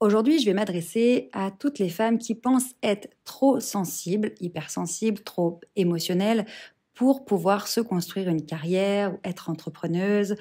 Aujourd'hui, je vais m'adresser à toutes les femmes qui pensent être trop sensibles, hypersensibles, trop émotionnelles pour pouvoir se construire une carrière ou être entrepreneuse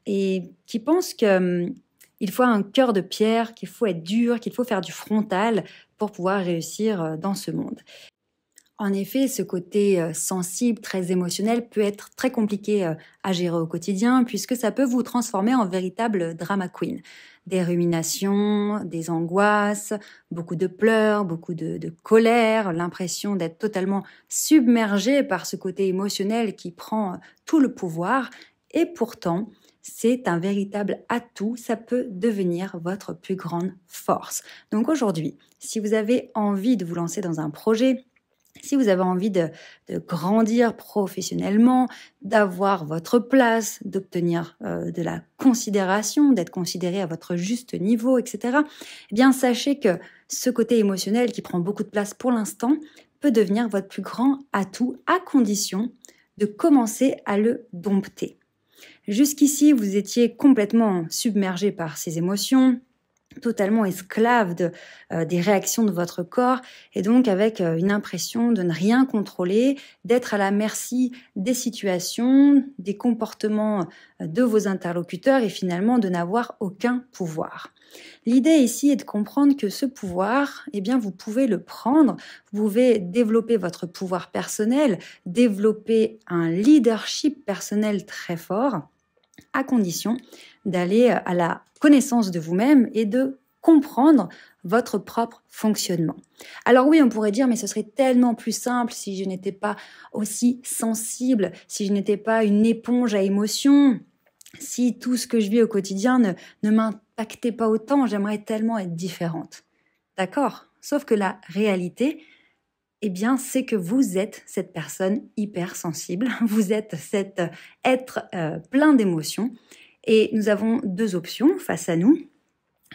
et qui pensent que il faut un cœur de pierre, qu'il faut être dur, qu'il faut faire du frontal pour pouvoir réussir dans ce monde. En effet, ce côté sensible, très émotionnel peut être très compliqué à gérer au quotidien puisque ça peut vous transformer en véritable drama queen. Des ruminations, des angoisses, beaucoup de pleurs, beaucoup de colère, l'impression d'être totalement submergé par ce côté émotionnel qui prend tout le pouvoir. Et pourtant, c'est un véritable atout, ça peut devenir votre plus grande force. Donc aujourd'hui, si vous avez envie de vous lancer dans un projet, si vous avez envie de grandir professionnellement, d'avoir votre place, d'obtenir de la considération, d'être considéré à votre juste niveau, etc., eh bien, sachez que ce côté émotionnel qui prend beaucoup de place pour l'instant peut devenir votre plus grand atout à condition de commencer à le dompter. Jusqu'ici, vous étiez complètement submergé par ces émotions, totalement esclave des réactions de votre corps et donc avec une impression de ne rien contrôler, d'être à la merci des situations, des comportements de vos interlocuteurs et finalement de n'avoir aucun pouvoir. L'idée ici est de comprendre que ce pouvoir, eh bien, vous pouvez le prendre, vous pouvez développer votre pouvoir personnel, développer un leadership personnel très fort, à condition d'aller à la connaissance de vous-même et de comprendre votre propre fonctionnement. Alors oui, on pourrait dire, mais ce serait tellement plus simple si je n'étais pas aussi sensible, si je n'étais pas une éponge à émotions, si tout ce que je vis au quotidien ne m'impactait pas autant, j'aimerais tellement être différente. D'accord ? Sauf que la réalité, eh bien, c'est que vous êtes cette personne hypersensible, vous êtes cet être plein d'émotions et nous avons deux options face à nous.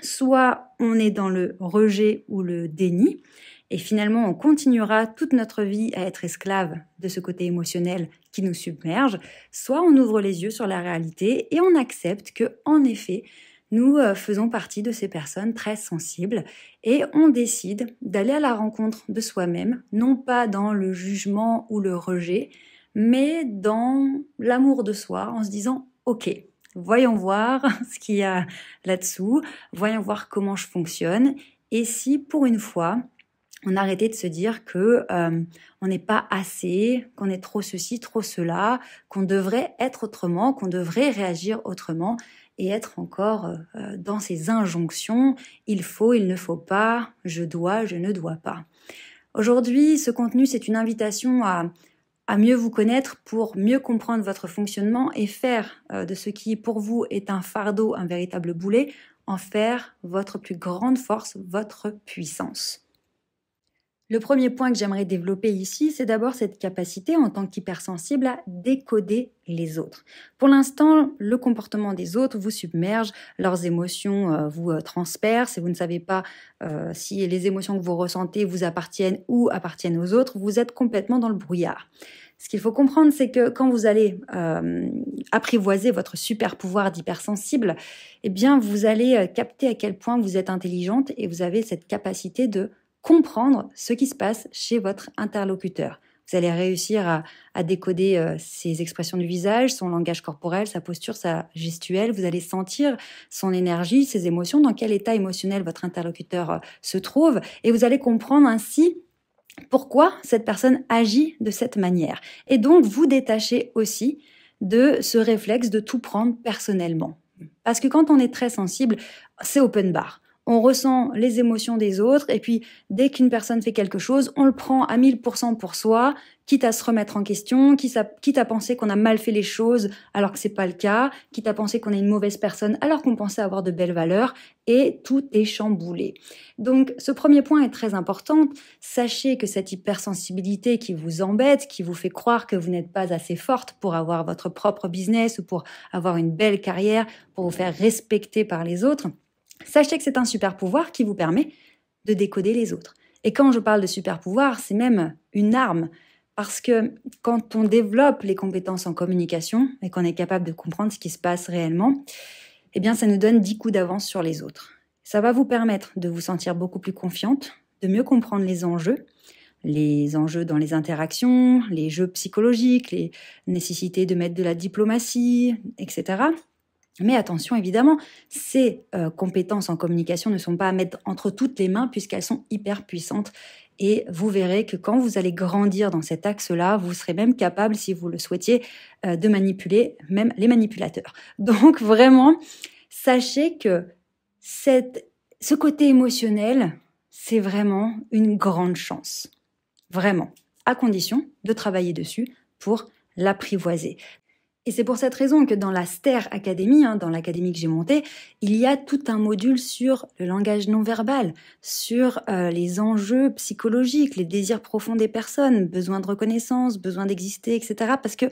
Soit on est dans le rejet ou le déni et finalement on continuera toute notre vie à être esclave de ce côté émotionnel qui nous submerge, soit on ouvre les yeux sur la réalité et on accepte que, en effet, nous faisons partie de ces personnes très sensibles et on décide d'aller à la rencontre de soi-même, non pas dans le jugement ou le rejet, mais dans l'amour de soi en se disant « Ok, voyons voir ce qu'il y a là-dessous, voyons voir comment je fonctionne et si pour une fois, on arrêtait de se dire que on n'est pas assez, qu'on est trop ceci, trop cela, qu'on devrait être autrement, qu'on devrait réagir autrement et être encore dans ces injonctions « il faut, il ne faut pas, je dois, je ne dois pas ». Aujourd'hui, ce contenu, c'est une invitation à mieux vous connaître pour mieux comprendre votre fonctionnement et faire de ce qui pour vous est un fardeau, un véritable boulet, en faire votre plus grande force, votre puissance. Le premier point que j'aimerais développer ici, c'est d'abord cette capacité en tant qu'hypersensible à décoder les autres. Pour l'instant, le comportement des autres vous submerge, leurs émotions vous transpercent et vous ne savez pas si les émotions que vous ressentez vous appartiennent ou appartiennent aux autres. Vous êtes complètement dans le brouillard. Ce qu'il faut comprendre, c'est que quand vous allez apprivoiser votre super pouvoir d'hypersensible, eh bien, vous allez capter à quel point vous êtes intelligente et vous avez cette capacité de comprendre ce qui se passe chez votre interlocuteur. Vous allez réussir à décoder ses expressions du visage, son langage corporel, sa posture, sa gestuelle. Vous allez sentir son énergie, ses émotions, dans quel état émotionnel votre interlocuteur se trouve. Et vous allez comprendre ainsi pourquoi cette personne agit de cette manière. Et donc, vous détachez aussi de ce réflexe de tout prendre personnellement. Parce que quand on est très sensible, c'est open bar. On ressent les émotions des autres et puis dès qu'une personne fait quelque chose, on le prend à 1000% pour soi, quitte à se remettre en question, quitte à penser qu'on a mal fait les choses alors que c'est pas le cas, quitte à penser qu'on est une mauvaise personne alors qu'on pensait avoir de belles valeurs et tout est chamboulé. Donc ce premier point est très important. Sachez que cette hypersensibilité qui vous embête, qui vous fait croire que vous n'êtes pas assez forte pour avoir votre propre business ou pour avoir une belle carrière, pour vous faire respecter par les autres, sachez que c'est un super pouvoir qui vous permet de décoder les autres. Et quand je parle de super pouvoir, c'est même une arme. Parce que quand on développe les compétences en communication et qu'on est capable de comprendre ce qui se passe réellement, eh bien, ça nous donne 10 coups d'avance sur les autres. Ça va vous permettre de vous sentir beaucoup plus confiante, de mieux comprendre les enjeux dans les interactions, les jeux psychologiques, les nécessités de mettre de la diplomatie, etc. Mais attention, évidemment, ces compétences en communication ne sont pas à mettre entre toutes les mains puisqu'elles sont hyper puissantes. Et vous verrez que quand vous allez grandir dans cet axe-là, vous serez même capable, si vous le souhaitiez, de manipuler même les manipulateurs. Donc vraiment, sachez que ce côté émotionnel, c'est vraiment une grande chance. Vraiment, à condition de travailler dessus pour l'apprivoiser. Et c'est pour cette raison que dans la STER Academy, dans l'académie que j'ai montée, il y a tout un module sur le langage non verbal, sur les enjeux psychologiques, les désirs profonds des personnes, besoin de reconnaissance, besoin d'exister, etc. Parce que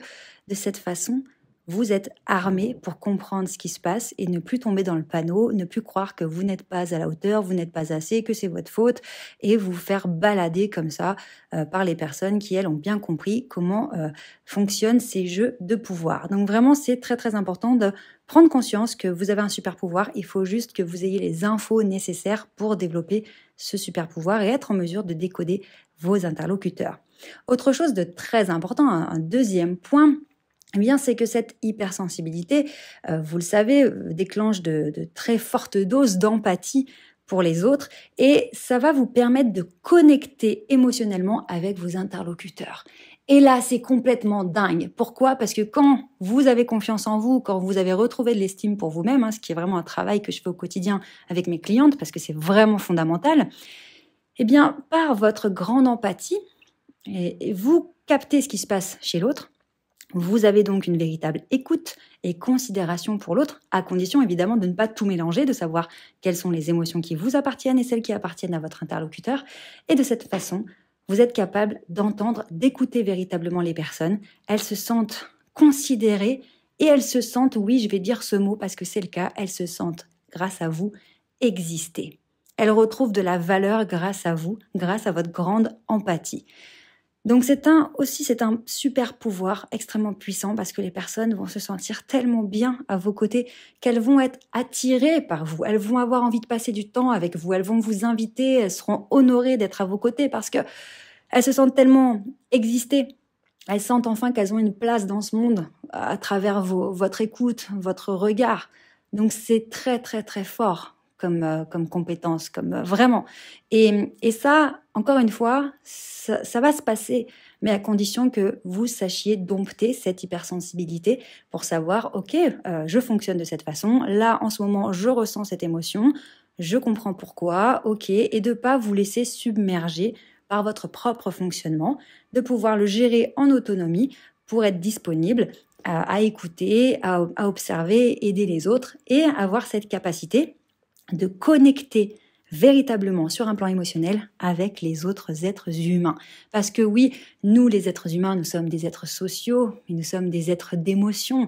de cette façon, vous êtes armé pour comprendre ce qui se passe et ne plus tomber dans le panneau, ne plus croire que vous n'êtes pas à la hauteur, vous n'êtes pas assez, que c'est votre faute et vous faire balader comme ça par les personnes qui, elles, ont bien compris comment fonctionnent ces jeux de pouvoir. Donc vraiment, c'est très très important de prendre conscience que vous avez un super pouvoir. Il faut juste que vous ayez les infos nécessaires pour développer ce super pouvoir et être en mesure de décoder vos interlocuteurs. Autre chose de très important, un deuxième point, eh bien, c'est que cette hypersensibilité, vous le savez, déclenche de très fortes doses d'empathie pour les autres et ça va vous permettre de connecter émotionnellement avec vos interlocuteurs. Et là, c'est complètement dingue. Pourquoi ? Parce que quand vous avez confiance en vous, quand vous avez retrouvé de l'estime pour vous-même, ce qui est vraiment un travail que je fais au quotidien avec mes clientes, parce que c'est vraiment fondamental, eh bien, par votre grande empathie, et vous captez ce qui se passe chez l'autre. Vous avez donc une véritable écoute et considération pour l'autre, à condition évidemment de ne pas tout mélanger, de savoir quelles sont les émotions qui vous appartiennent et celles qui appartiennent à votre interlocuteur. Et de cette façon, vous êtes capable d'entendre, d'écouter véritablement les personnes. Elles se sentent considérées et elles se sentent, oui, je vais dire ce mot parce que c'est le cas, elles se sentent, grâce à vous, exister. Elles retrouvent de la valeur grâce à vous, grâce à votre grande empathie. Donc c'est un super pouvoir extrêmement puissant parce que les personnes vont se sentir tellement bien à vos côtés qu'elles vont être attirées par vous. Elles vont avoir envie de passer du temps avec vous. Elles vont vous inviter. Elles seront honorées d'être à vos côtés parce que elles se sentent tellement exister. Elles sentent enfin qu'elles ont une place dans ce monde à travers votre écoute, votre regard. Donc c'est très très très fort comme compétence, comme vraiment. Et ça, encore une fois, ça va se passer, mais à condition que vous sachiez dompter cette hypersensibilité pour savoir, ok, je fonctionne de cette façon, là, en ce moment, je ressens cette émotion, je comprends pourquoi, ok, et de pas vous laisser submerger par votre propre fonctionnement, de pouvoir le gérer en autonomie pour être disponible à écouter, à observer, aider les autres et avoir cette capacité de connecter véritablement sur un plan émotionnel avec les autres êtres humains. Parce que oui, nous les êtres humains, nous sommes des êtres sociaux, mais nous sommes des êtres d'émotions.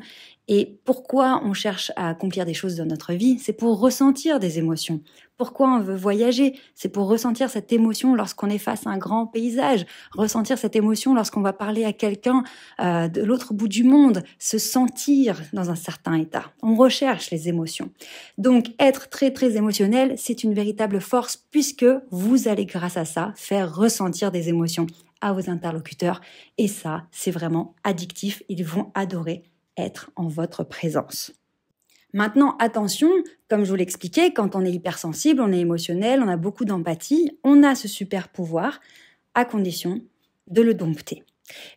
Et pourquoi on cherche à accomplir des choses dans notre vie ? C'est pour ressentir des émotions. Pourquoi on veut voyager ? C'est pour ressentir cette émotion lorsqu'on est face à un grand paysage, ressentir cette émotion lorsqu'on va parler à quelqu'un de l'autre bout du monde, se sentir dans un certain état. On recherche les émotions. Donc être très très émotionnel, c'est une véritable force puisque vous allez grâce à ça faire ressentir des émotions à vos interlocuteurs et ça, c'est vraiment addictif. Ils vont adorer être en votre présence. Maintenant, attention, comme je vous l'expliquais, quand on est hypersensible, on est émotionnel, on a beaucoup d'empathie, on a ce super pouvoir à condition de le dompter.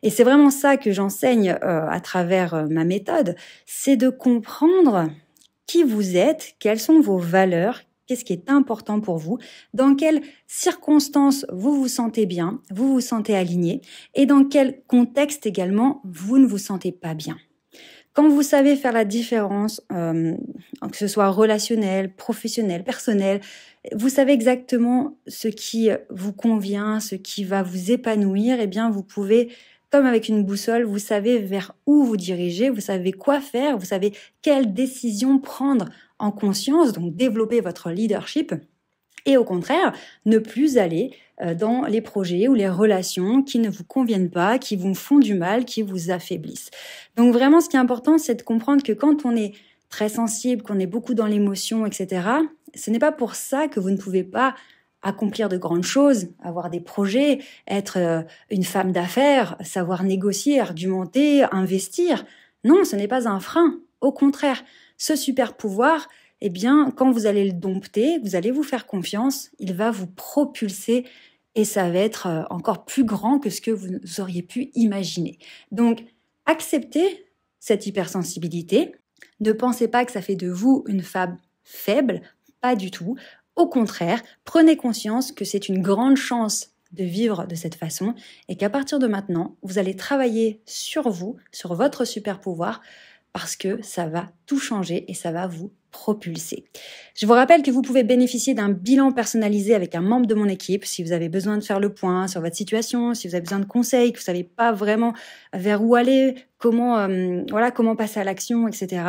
Et c'est vraiment ça que j'enseigne à travers ma méthode, c'est de comprendre qui vous êtes, quelles sont vos valeurs, qu'est-ce qui est important pour vous, dans quelles circonstances vous vous sentez bien, vous vous sentez aligné et dans quel contexte également vous ne vous sentez pas bien. Quand vous savez faire la différence, que ce soit relationnel, professionnel, personnel, vous savez exactement ce qui vous convient, ce qui va vous épanouir, eh bien vous pouvez, comme avec une boussole, vous savez vers où vous dirigez, vous savez quoi faire, vous savez quelles décisions prendre en conscience, donc développer votre leadership. Et au contraire, ne plus aller dans les projets ou les relations qui ne vous conviennent pas, qui vous font du mal, qui vous affaiblissent. Donc vraiment, ce qui est important, c'est de comprendre que quand on est très sensible, qu'on est beaucoup dans l'émotion, etc., ce n'est pas pour ça que vous ne pouvez pas accomplir de grandes choses, avoir des projets, être une femme d'affaires, savoir négocier, argumenter, investir. Non, ce n'est pas un frein. Au contraire, ce super pouvoir, eh bien, quand vous allez le dompter, vous allez vous faire confiance, il va vous propulser et ça va être encore plus grand que ce que vous auriez pu imaginer. Donc, acceptez cette hypersensibilité. Ne pensez pas que ça fait de vous une femme faible, pas du tout. Au contraire, prenez conscience que c'est une grande chance de vivre de cette façon et qu'à partir de maintenant, vous allez travailler sur vous, sur votre super pouvoir, parce que ça va tout changer et ça va vous propulser. Je vous rappelle que vous pouvez bénéficier d'un bilan personnalisé avec un membre de mon équipe si vous avez besoin de faire le point sur votre situation, si vous avez besoin de conseils, que vous savez pas vraiment vers où aller, comment passer à l'action, etc.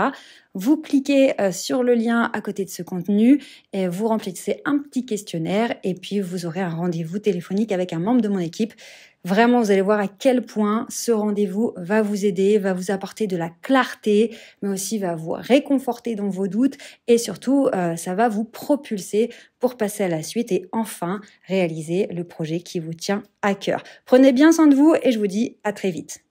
Vous cliquez sur le lien à côté de ce contenu et vous remplissez un petit questionnaire et puis vous aurez un rendez-vous téléphonique avec un membre de mon équipe. Vraiment, vous allez voir à quel point ce rendez-vous va vous aider, va vous apporter de la clarté, mais aussi va vous réconforter dans vos doutes et surtout, ça va vous propulser pour passer à la suite et enfin réaliser le projet qui vous tient à cœur. Prenez bien soin de vous et je vous dis à très vite.